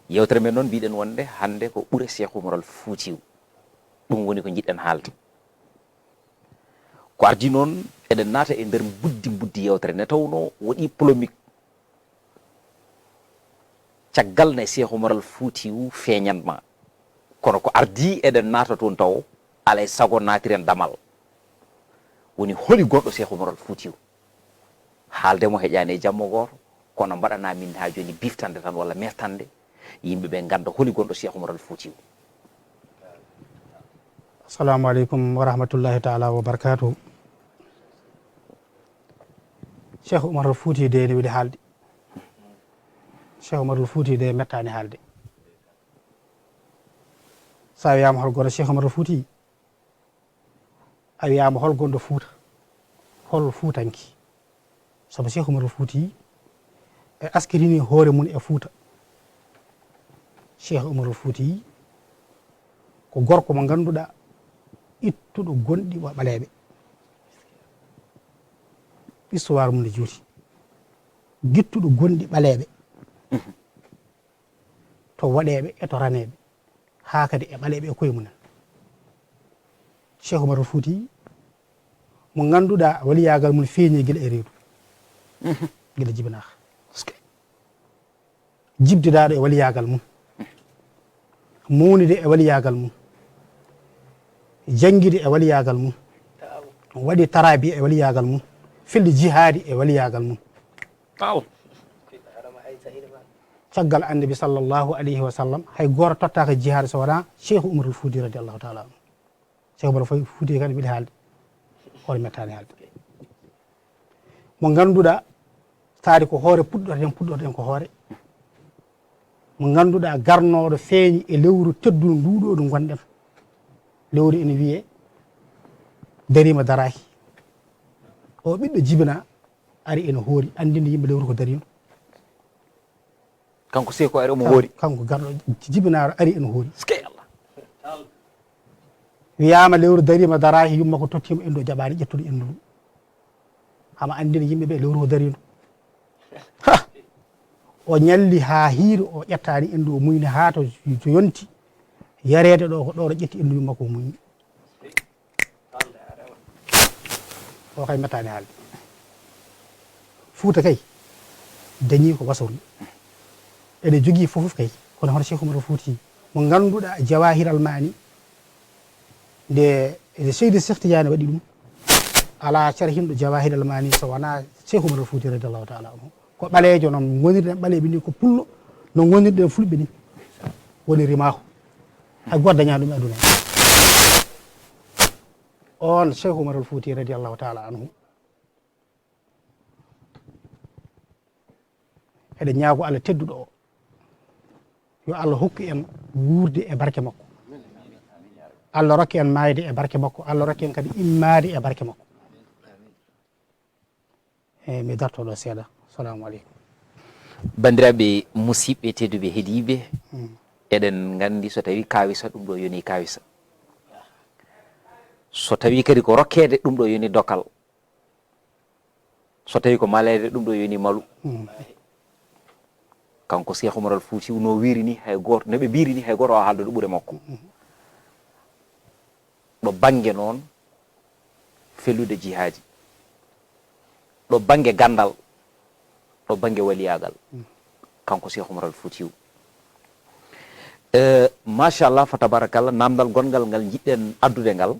yewtere men noon mbiɗen wonde hande ko ɓuure Cheikh Oumar Foutiyou ɗum woni ko jiɗɗen haalde ko ardi noon eɗen naata e nder buddi yewtere nde tawno waɗi polémique caggal ne Cheikh Oumar Foutiyou feeñanma kono ko ardi eɗen naata toon taw alay sago naatiren damal woni holi gonɗo Cheikh Oumar Foutiyou haaldemo heƴani e jammo goto kono mbaɗana min ha joni biftande tan walla mettande yimɓeɓe ganda holi gonɗo Cheikh Oumar Foutiyou. assalamu aleykum wa rahmatullahi taala wa barakatuhu. Cheikh Oumar Foutiyou de ne weeli haalde, Cheikh Oumar Foutiyou de mettani haalde. sa wiyama hol gonɗo Cheikh Oumar Foutiyou a wiyama hol gonɗo Fouta hol Foutanki saabu Cheikh Oumar Foutiyou e askirini hoore mum e Fouta. Cheikh Oumar Foutiyou ko gorko mo ganduɗa ittuɗo gonɗi wa ɓaleɓe, histoire mum ne juuti gittuɗo gonɗi ɓaleɓe to waɗeɓe e to raneɓe ha kadi e ɓaleɓe e koye mumen. Cheikh Oumar Foutiyou mo ganduɗa waliyagal mum feeñi guila e reedu guila jibinaka jibdidaɗo e waliyagal mum mawnude e waliyagal mum jangguide e waliyagal mum waɗi tarabi e waliyagal mum filde jihadi e waliyagal mum caggal annabi sallllahu alayhi wa sallam hay goto tottaka jihad so wona Cheikh Oumar Foutiyou radiallahu taala anu. Cheikh Oumar Foutiyou kadi mbiɗa haalde hoore mettani haalde mo ganduɗa taari ko hoore puɗɗoten ko hoore mo ganduɗa garnoɗo feeñi e lewru teddudu nduɗo ɗo gonɗen. Lewru ene wiye darima daraki o ɓiɗɗo jibina ari ene hoori andinde yimɓe lewru ko darino kanko seko ari omo hoori kanko garɗo jibinaɗo ari ene hoori wiyama lewru darima daraki yumma ko tottima endu o jaɓani ƴettude endu ɗum hama andina yimɓeɓe lewru ko darino o ñalli ha hiiri o ƴettani endu o muyni ha to yonti yarede ɗo ko ɗo ƴetti endu yumma ko muyni o kay mettani haalde. Fouta kay dañi ko wasorlu ene jogui fofoof kay kono hoto Cheikh Oumar Foutiyou mo ganduɗa jawahiral mani nde Seydi Cheikh Tidiane waɗi ɗum ala carhinɗo jawahiral mani so wona Cheikh Oumar Foutiyou radiallahu taala anhu ko ɓalejo noon gonirɗen ɓaleɓe ni ko pullo no gonirɗen fulɓe ni woni rimako hay goto daña ɗum e aduna on Cheikh Oumar Foutiyou radiallahu taala anhu eɗen ñaago Allah tedduɗo o yo Allah hokku en wuurde e barke makko, Allah rokki en mayde e barke makko, Allah rokki en kadi immade e barke makko. eyyi mi dartoɗo seeɗa. Assalamu aleykum. bandiraɓe musidɓe tedduɓe heeɗiɓe eɗen gandi so tawi kawisa ɗum ɗo yoni kawisa, so tawi kadi ko rokkede ɗum ɗo yoni dokal, so tawi ko malede ɗum ɗo yoni malu. kanko Cheikh Oumar Foutiyou no wiiri ni hay goto no ɓe mbiri ni hay goto o haalde ɗo ɓuure makko ɗo banggue noon fellude jihadi, ɗo banggue gandal, ɗo banggue waliyagal kanko Cheikh Oumar Foutiyou. Machallah fa tabarakallah namdal gongal ngal jiɗɗen addude ngal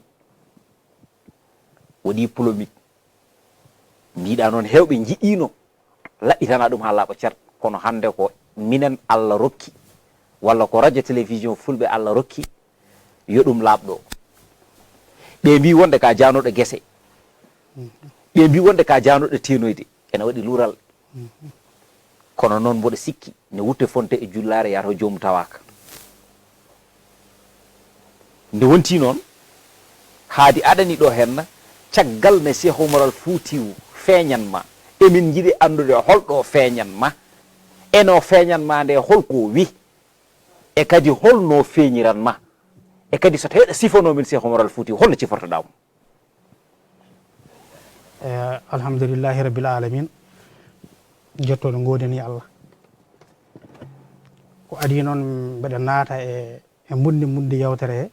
waɗi polémique mbiɗa noon hewɓe jiɗino laɓɓitana ɗum ha laaɓa cer, kono hande ko minen Allah rokki walla ko radio télévision fulɓe Allah rokki yo ɗum laaɓɗo. ɓe mbi wonde ka janoɗo guese, ɓe mbi wonde ka janoɗo tenoyde ene waɗi luural, kono noon mboɗo sikki ne wutte fonte e jullare yato jomum tawaka. nde wonti noon haadi aɗani ɗo henna caggal ne Cheikh Oumar Foutiyou feeñanma emin jiiɗi andude holɗo feeñanma eno feeñanma nde holko wi e kadi holno feeñiranma e kadi so tawiɗa sifanomin Cheikh Oumar Foutiyou holno cifortoɗamo. alhamdulillahi rabbil alamin, jettoɗo godeni Allah. ko adi noon mbeɗa naata e mundi yewtere he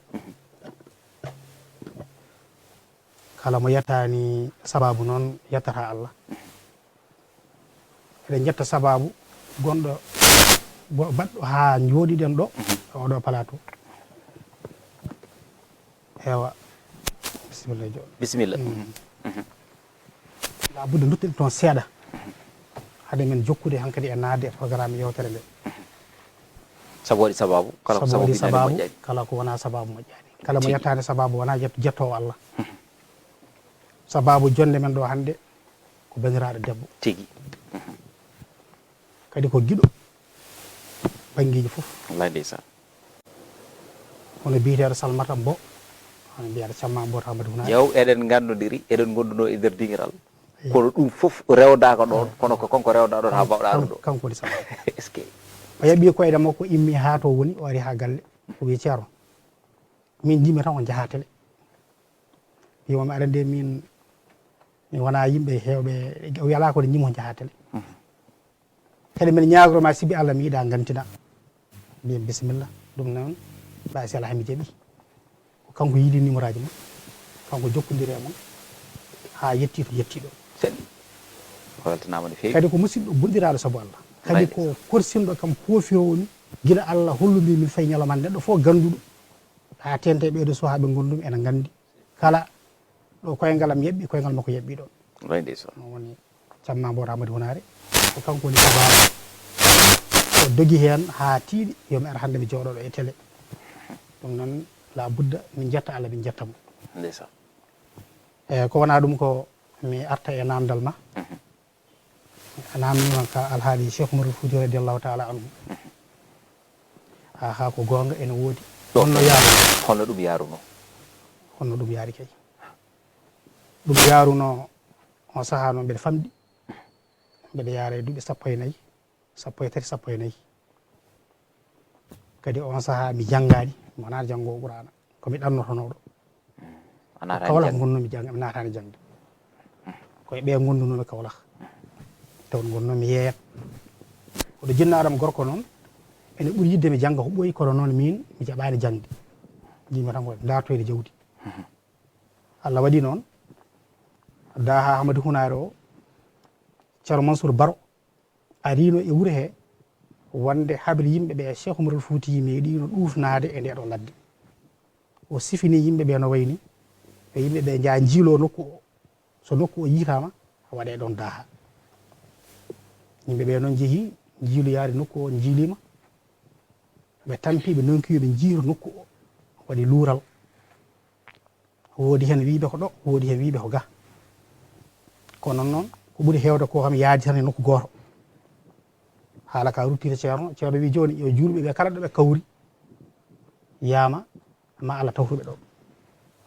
kala mo yettani sababu noon yettata Allah eɗen jetta sababu gonɗo baɗɗo ha jooɗiɗen ɗo oɗo plateau ewa bisimilla jo bisimilla labude duttoɗe toon seeɗa hade men jokkude hankkadi e naatde e programme yewtere nde sabu waɗi sababu kala ko sababu sababu moƴƴani kala ko wona sababu moƴƴani kala mo yettade sababu wona jettowo Allah sababu jonde men ɗo hande ko bandiraɗo debbo tigi kadi ko giɗo bangguiji foof wallahi ndeysan hono biyeteɗo Salmata Mbo hono mbiyaɗo Camma Mbo Hamadi Hunaye yaw eɗen gandodiri eɗen gonduno e nder dingiral kono ɗum foof rewdaka ɗon kono ko konko rewɗa ɗon ha bawɗa ɗum ɗo kanko woni sababu est ce que o yaɓi koyɗe makko immi ha to woni o ari ha galle o wi ceerno min jimmi tan on jaaha télé wimomi aɗa nde min wona yimɓe hewɓe o wiyala ko ɗe jimmo jaaha télé kadi mbiɗa ñagroma sibi Allah mi yiiɗa gantina mbiyam bisimilla ɗum noon mbawi si ala mi jaaɓi ko kanko yiiɗi numéro aji mon kanko jokkodiri e mon ha yetti to yettiɗo seɗɗi o weltanama no fewi kadi ko musidɗo gonɗiraɗo saabu Allah kadi ko korsinɗo kam poofirowo ni guila Allah holludiri min fayi ñalawma neɗɗo fof ganduɗo ha tente ɓeeɗo suhaɓe gondumi ene gandi kala ɗo koyngalam yeɓɓi koyngal makko yeɓɓi ɗon wallahi ndeysan on woni Camma Mbo Hamadi Hunare ko kanko woni sababu o dogi hen ha tiiɗi yomi ara hande mi jooɗoɗo e télé ɗum noon la budda min jetta Allah min jettamo ndeysan eyyi ko wona ɗum ko mi arta e namdal ma namdima ka alhaali Cheikh Oumar Fouti radiallahu taala anhu ha ko gonga ene woodi honno yaaruno holno ɗum yaruno honno ɗum yaari kay ɗum yaruno on saaha noon mbeɗa famɗi mbeɗa yaara e duuɓi 14 13 14 kadi on saaha mi janggaɗi mi wonani janggowo Qur'ana komi ɗannotonoɗo Kawlax gonnomi jangga mi natani jangde koye ɓe gondunomi Kawlax taw gonnomi yeeyat oɗo jinnaɗam gorko noon ene ɓuuri yidde mi jangga ko ɓooyi kono noon min mi jaɓani jangde jimi tan ko dartoyde jawdi Allah waɗi noon daha Hamadi Hunare o ceerno Mansour Baro arino e wuuro he wonde haɓre yimɓeɓe Cheikh Oumar Fouti meeɗino ɗufnade e ndeɗo ladde o sifini yimɓeɓe no wayni e yimɓeɓe jaa jiilo nokku o so nokku o yitama waɗe ɗon daha yimɓeɓe noon jeehi jiiloyaade nokku o jiilima ɓe tampiɓe nonkiyoɓe jiiro nokku o waɗi luural woodi hen wiiɓe ko ɗo woodi hen wiiɓe ko ga kono noon ko ɓuuri hewde ko kam yaadi tan e nokku goto haala ka ruttide ceerno wi joni yo julɓe ɓe kala ɗo ɓe kawri yaama ma Allah tawtuɓe ɗo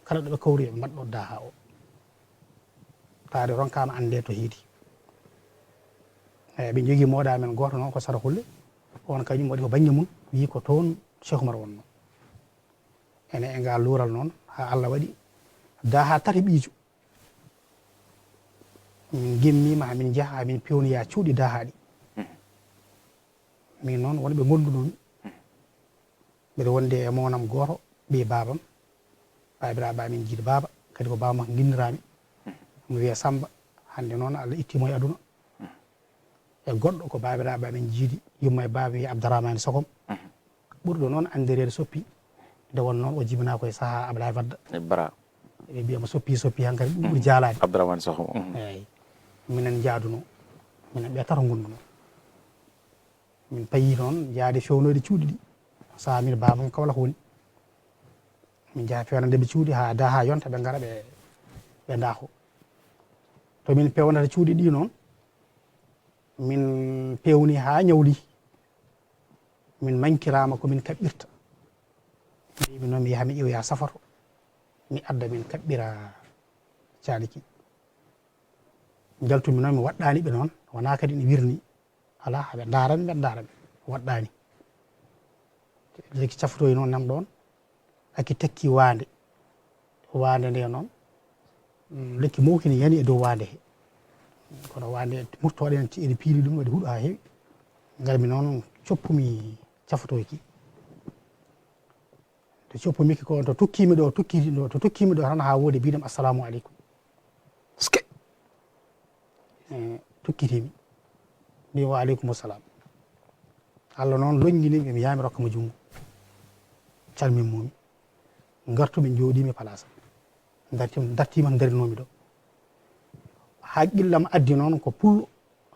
kala ɗo ɓe kawri ɓe mbaɗɗo daha o taade ronkama ande to hiidi eyyi ɓe jogui moɗa men goto noon ko Sara Hulle on kañum waɗi ko banggue mum wi ko toon Cheikh Oumar wonno ene e ngal luural noon ha Allah waɗi daha tati ɓiijo min gimmima hamin jaaha hamin pewnoya cuuɗi dahaɗi min noon wonɓe gondunomi mbeɗa wonde e monam goto ɓi babam babiraɓe amin jiiɗi baba kadi ko baba makko guinnirami mo wiye Samba hande noon Allah ittimo e aduna e goɗɗo ko babiraɓe amin jiiɗi yumma e baba wiye Abdourahmane Sogom ɓurɗo noon anderede soppi nde won noon o jibina koye saaha Ablaye Wadda bara ɓe mbiyamo soppi hankkadi ɗum ɓuuri jaalade Abdourahmane Sogom eyyi minen jaaduno minen ɓe tato gonduno min payi noon yaade fewnoyde cuuɗi ɗi saaha min babam Kawlax woni min jaaha fewnandeɓe cuuɗi ha daha yonta ɓe gara ɓe daako to min pewnata cuuɗi ɗi noon min pewni ha ñawli min mankirama komin kaɓɓirta mbimi noon mi yaha mi ƴeewoya safato mi adda min kaɓɓira caliki jaltumi noon mi waɗɗani ɓe noon wona kadi ne wirni ala haɓe darami ɓe darami waɗɗani leki caftoyi noon nam ɗon aki tekki wande nde noon lekki mawkini yani e dow wande he kono wande murtoɗe ene piili ɗum waɗi huuɗo ha heewi garmi noon coppumi cafotoyki to coppomiki ko to tukkimi ɗo tan ha woodi mbiɗam assalamu aleykum tukkitimi mbi wa aleykum assalam Allah noon loñginimi mi yami rokkamo jungo calminmomi gartumi jooɗimi place dartima darinomi ɗo haqqillam addi noon ko pullo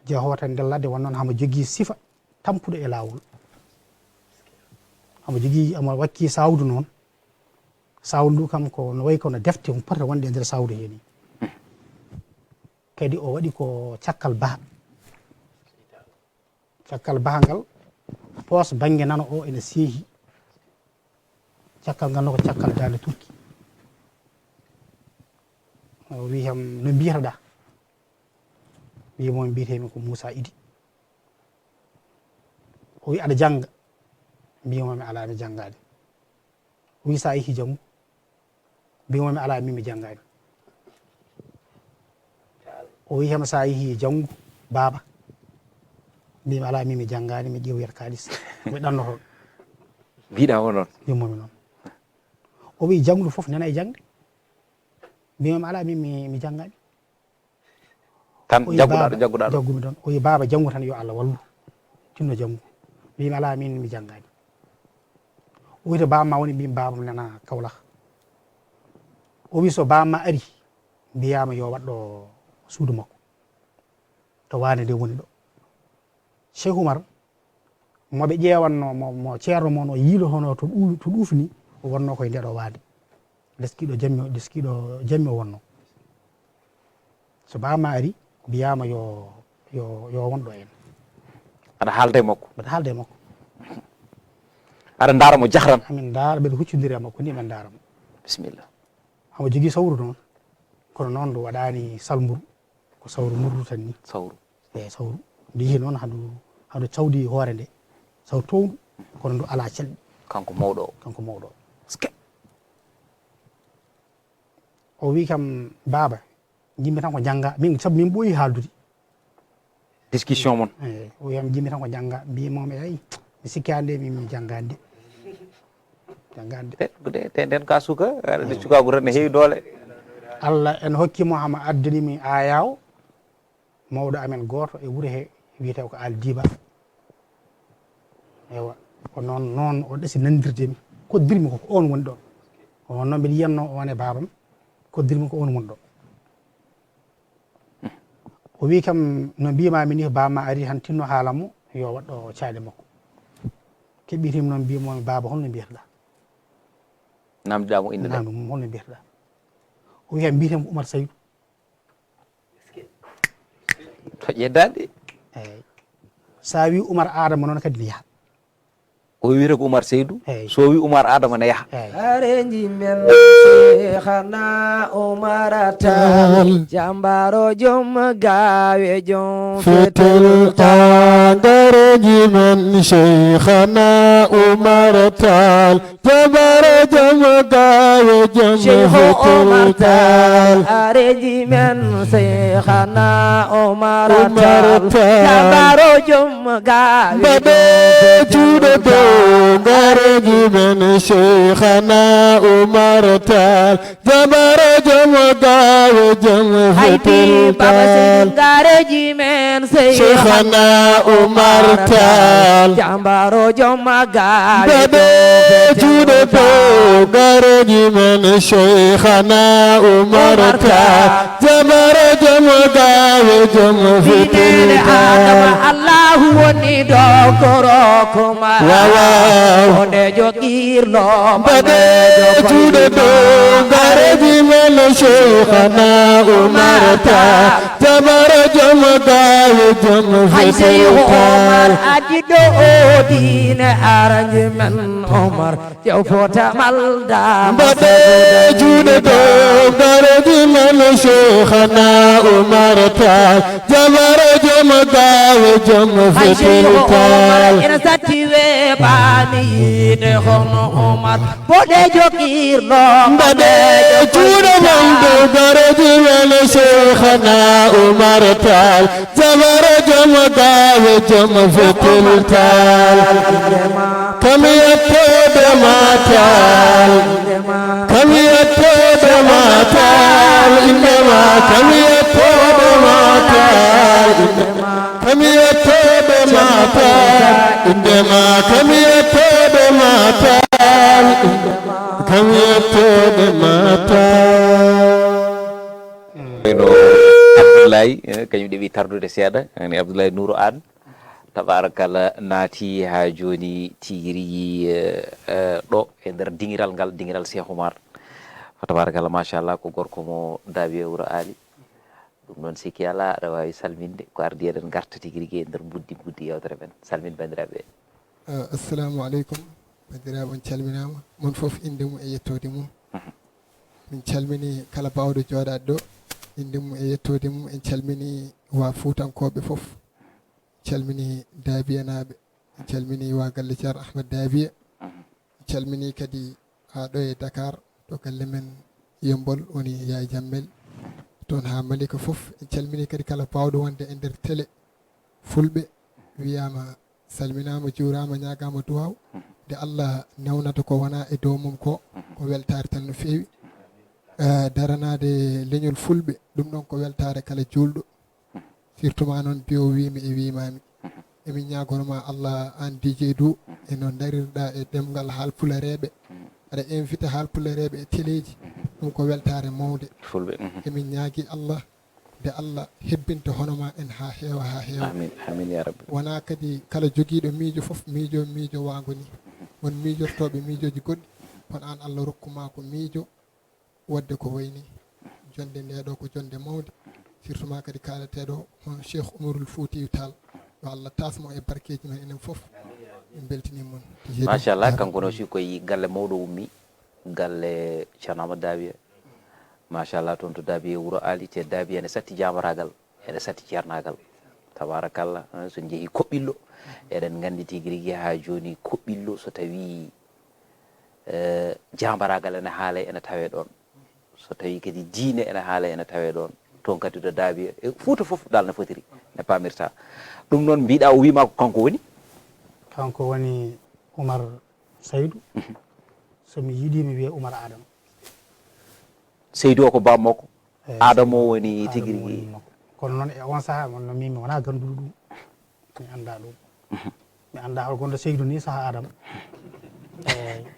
jehota nder ladde won noon hamo jogui sifa tampuɗo e lawol hamo jogui amo wakki sawdu noon sawdu ndu kam ko no wayi kono defte pota wonde e nder sawdu heeni kadi o waɗi ko cakkal baha ngal poos banggue nano o ene seehi cakkal ngal no ko cakkal dande turki o wi ham no mbiyataɗa wimomi mbiyetemi ko Moussa Idy o wi aɗa jangga mbimomi ala mi janggade o wi sa yeehi janggo mbimomi ala min mi janggani o wi hem sa yeehi janggo baba mbimi ala min mi janggani mi ƴeewoyata kalis mi ɗannotoɗo mbiɗamo noon mbimomi noon o wi jangdu foof nana e jangde mbimomi ala min mi janggani tan jagguɗa jaggumi ɗon o wi baba janggu tan yo Allah wallu tinno janggu mbimi ala min mi janggani o wi to bamma woni mbimi babam nana Kaolack o wi so bamma ari mbiyama yo waɗɗo suudu makko to wane nde woni ɗo Cheikh Oumar moɓe ƴewanno mo ceerno mon o yiilotono to ɗufni o wonno koye ndeɗo waade leskiɗo jammi o wonno so bamma ari mbiyama yo wonɗo en aɗa haalda e makko mbeɗa haalda e makko aɗa daramo jahran amin daara mbeɗa huccidiri e makko ni men daramo bisimilla hamo jogui sawru noon kono noon ndu waɗani salmburu ko sawru murdu tan ni sawru sawru ndu yeehi noon haɗu cawdi hoore nde saw towɗu kono ndu ala celɗi kanko mawɗo o o wi kam baba jimmi tan ko jangga min saabu min ɓooyi haaldude discussion mon o wiyam jimmi tan ko jangga mbimomi ayi mi sikki hande min janggande de nden ka suka aɗa de cukagu tan ne heewi doole Allah en hokkimo hama addanimi ayaw mawɗo amen goto e wuuro he wiyete ko Al Diba ewa ko noon o ɗasi nandirdemi koddirmi ko on woni ɗon on noon mbiɗa yiyatno on e babam koddirmi ko on woni ɗon o wi kam no mbimami ni bamma ari tan tinno haalamo yo waɗɗo caɗe makko keɓɓitimi noon mbimomi baba holno mbiyataɗa namdiɗamo inde namdi mum holno mbiyataɗa o wi kam mbiyetemi ko Oumar Saydou to ƴeddade eyyi sa wi Oumar Adama noon kadi ne yaaha o wiyata ko Oumar Seydou so wi Oumar Adama ne yaha areji men Cheikhana Oumar Tall jambaro joom gawe joom fetel areji men Cheikhana Oumar Tall jambaro joom gawe joom fetel areji men Cheikhana Oumar Tall jambaro joom gawe joom fetel gareji men Cheikhana Oumar Tall jambaro joom gawe joom fetel gareji men Cheikhana Oumar Tall jambaro joom gawe juuɗe to gareji men Cheikhana Oumar Tall jambaro joom gawe joom fetel Allahu woni do korokoma onde jogirlo bade juuɗe to gareji men Cheikhana Oumar Tall jambaro joom gawe joom fetel ajiɗo o dine aranje men Omar jaw fota malda bade juuɗe to gareji men Cheikhana Oumar Tall jambaro joom gawe joom fetel ina satiwe bani de hono Omar bode jogirlo bade juuɗe men to gareji men Cheikhana Oumar Tall jambaro joom gawe joom fetel kam yettoɓe matal kam yettoɓe matal indema kam yettoɓe matal kam yettoɓe matal indema kam yettoɓe matal kam yettoɓe matal no Abdoulaye kañum ɗeɓi tardude seeɗa ani Abdoulaye Nouro Anne tabarakallah naati ha joni tigui ɗo e nder dingiral ngal dingiral Cheikh Oumar fa tabarakallah machallah ko gorko mo daabi e Wuro Ali ɗum noon sikki ala aɗa wawi salminde ko ardi eɗen garta tigui rigui e nder buddi yewtere men salmin bandiraɓe assalamu aleykum bandiraɓe on calminama mon foof inde mum e yettode mum min calmini kala bawɗo jooɗade ɗo inde mum e yettode mum en calmini wa Fuutankoɓe foof calmini Dabiya naɓe en calmini wa galle Ceerno Ahmed Dabiya en calmini kadi ha ɗo e Dakar to galle men Yembol woni Yaye Jammel toon ha Malika foof en calmini kadi kala bawɗo wonde e nder télé fulɓe wiyama salminama juurama ñagama duwaw nde Allah newnata ko wona e dow mum ko weltare tan no fewi daranade leñol fulɓe ɗum ɗon ko weltare kala julɗo surtout ma noon biyo wimi e wimami emin ñagonoma Allah an DJ Dou e no darirɗa e ɗemgal haalpulareɓe aɗa invité haalpulareɓe e téléji ɗum ko weltare mawde fulɓe emin ñaagui Allah nde Allah hebbinta honoma en ha heewa amin amin ya rabbi wona kadi kala joguiɗo miijo foof miijo wago ni won miijortoɓe miijoji goɗɗi kono an Allah rokkuma ko miijo wadde ko wayni jonde nde ɗo ko jonde mawde surtout ma kadi kalateɗo hono Cheikh Oumarul Foutiyou Tall yo Allah tasmo e barkeji men enen foof en beltinimon machallah kanko no si koye galle mawɗo ummi galle Ceerno Amadou Dabiya machallah toon to Dabiya Wuro Ali te Dabiya ene satti jamaragal ene satti ceernagal tabarakallah so jeehi Koɓɓillo eɗen gandi tigui rigui ha joni Koɓɓillo so tawi jambaragal ene haale ene tawe ɗon so tawi kadi diine ene haala ene tawe ɗon toon kadi to Dabiya e Fouta foof dal no fotiri ne pamirta ɗum noon mbiɗa o wima ko kanko woni Oumar Saydou somi yiiɗi mi wiya Oumar Adama Seydou o ko bammakko Adama o woni tigui rigui kono noon e on saaha no mimi wona ganduɗo ɗum mi anda ɗum mi anda hol gonɗo Seydou ni saaha Adama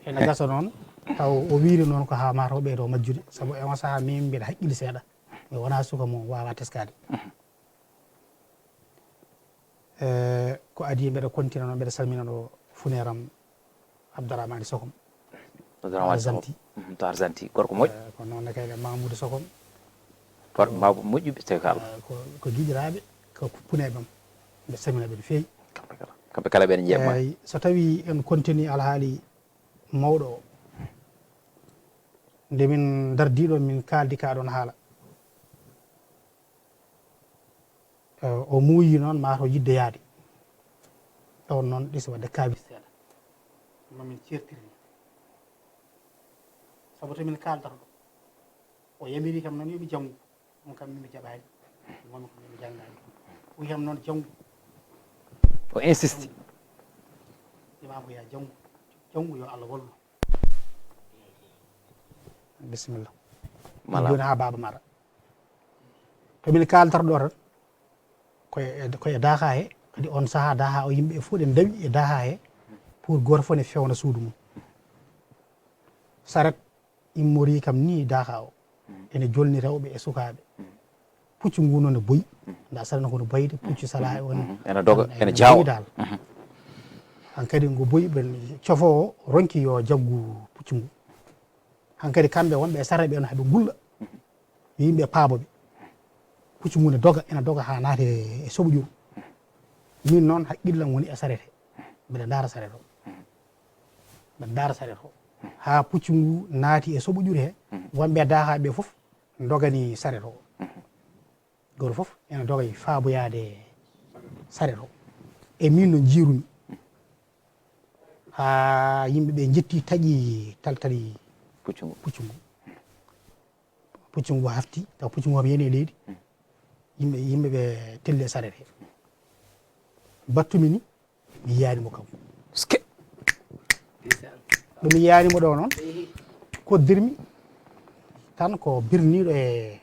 ene gasa noon taw o wiiri noon ko ha mataw ɓeydo majjude saabu e on saaha min mbiɗa haqqille seeɗa mi wona suka mo wawa teskade ko adi mbeɗa continue noon mbeɗa salmina ɗo funeram Abdourahmane Sokom Argenti to Argenti gorko moƴƴo ko noon kayne Mamoudou Sokom moƴƴuɓe tawi ko Allah ko guiƴiraɓe ko puneɓam mbe salminaɓe no fewi kamɓe kala ɓen jeeyama eyyi so tawi en continue alhaali mawɗo o nde min dardiɗo min kaldi ka ɗon haala o muuyi noon mataw yidde yaade ɗon noon ɗiso wadde kaabis seeɗa mamin certiri saabu to min kaldata ɗo o yamiri kam noon yomi janggu ɗum kam mimi jaɓani momi ko mimi janggani o wiyam noon janggu o insiste imam ko ya janggu yo Allah wallu bisimilla joni ha baba maɗa to min kaldata ɗo tan koye daha he kadi on saaha daha o yimɓe fof ɗe dawi e daha he pour goto fof ne fewna suudu mum saret immori kam ni daha o ene jolni rewɓe e sukaɓe puccu ngu noon ne boyi nda sarana kono bayde puccu sala on ene doga ene jawa dal hankadi ngu boyi ɓen cofo o ronki yo jaggu puccu ngu hankadi kamɓe wonɓe e sarreɓe on heɓe gulla yimɓe paaboɓe puccu ngu ne doga ene doga ha naate e soɓoƴuru min noon haqqillam woni e sarete mbeɗa daara saret o mbeɗa daara saret o ha puccu ngu naati e soɓoƴuru he wonɓe daahaɓe foof dogani saret o goto foof ene dogay faaboyade saret o e min no jiirumi ha yimɓeɓe jetti taaƴi taltali puccu ngu hafti taw puccu ngu kam yani e leydi yimɓeɓe telle saret he battumi ni mi yiyanimo kam ɗum yiyanimo ɗo noon koddirmi tan ko birniɗo e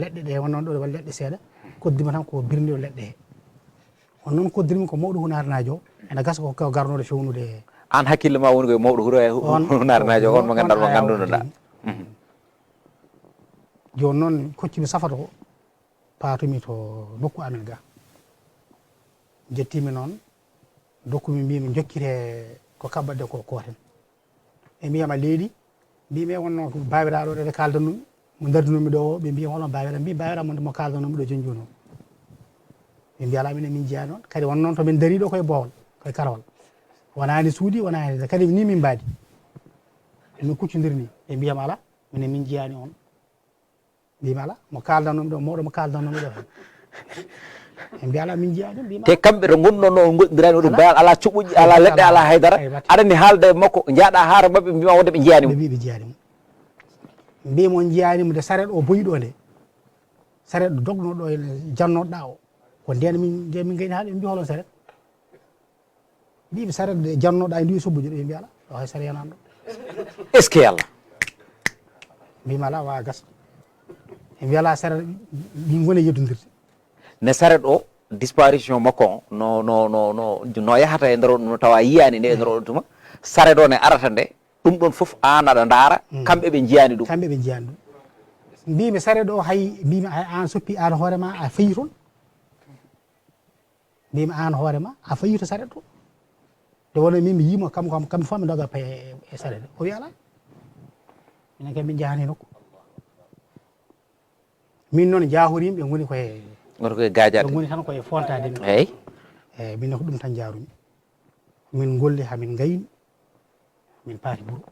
leɗɗe ɗe wonnoon ɗo walla leɗɗe seeɗa koddima tan ko birniɗo leɗɗe he on noon koddirmi ko mawɗo hunarnajo ene gasa ko garnoɗo fewnude an hakkille ma woni koye mawɗo huuro e hunarnajo on mo ganduɗa mo gandunoɗa joni noon koccimi safata ko paatumi to nokku amen ga jettimi noon dokkumi mbimi jokkite ko kaɓɓaɗe ko koten ɓe mbiyama leydi mbimi wonno babiraɗo ɗe kaldanumi mo dardinumi ɗo o ɓe mbiyam holno babiraɗa mbi babiraɗa mo kaldanumi ɗo joni joni o ɓe mbiya ala minen min jeeya noon kadi won noon tomin dari ɗo koye Bowol koye Karawal wonani suudi wonani kadi ni min mbaadi min kuccodir ni ɓe mbiyam ala minen min jeyani on mbimi ala mo kaldanumi ɗo mawɗo mo kaldanumi ɗo ɓe mbiya ala min jeyani mbima te kamɓe to gonɗon ɗo goɗɗirani oɗum bayal ala cuɓuƴi ala leɗɗe ala haydara aɗani haalde e makko jaaɗa haara mabɓe mbima wonde ɓe jeyanimo ɓe jeyanimo mbimo on jeyanimo de saret o boyi ɗo nde saret ɗo dognoɗo ene jannoɗa o ko nden min gayni haaɗe ɓe mbi holon saret mbiɓe saret de jannoɗa e ndi sobbuji ɗo ɓe mbiya ala o hay saret yanani ɗo est ce que yallah mbima ala wawa gasa ɓe mbiya ala saret ɗi goni e yeddodirde ne saret o disparition makko no yahata e nder no tawa yiyani nde e nder oɗo tuma saret o ne arata nde ɗum ɗon foof an aɗa daara kamɓe ɓe jiyani ɗum kamɓe ɓe jiyani ɗum mbimi saret o hay mbimi hay an soppi an hoorema a fayi toon mbimi an hoorema a fayi to saret o nde wona min mi yimo kamɓe fof mi doga paye e saret o wi ala minen kadi min jahani nokku min noon jahorimi ɓe goni koye goto koye gadiade ɓe goni tan koye fontade min eyyi eyyi min ko ɗum tan jarumi min golli hamin gayni min paati ɓuuro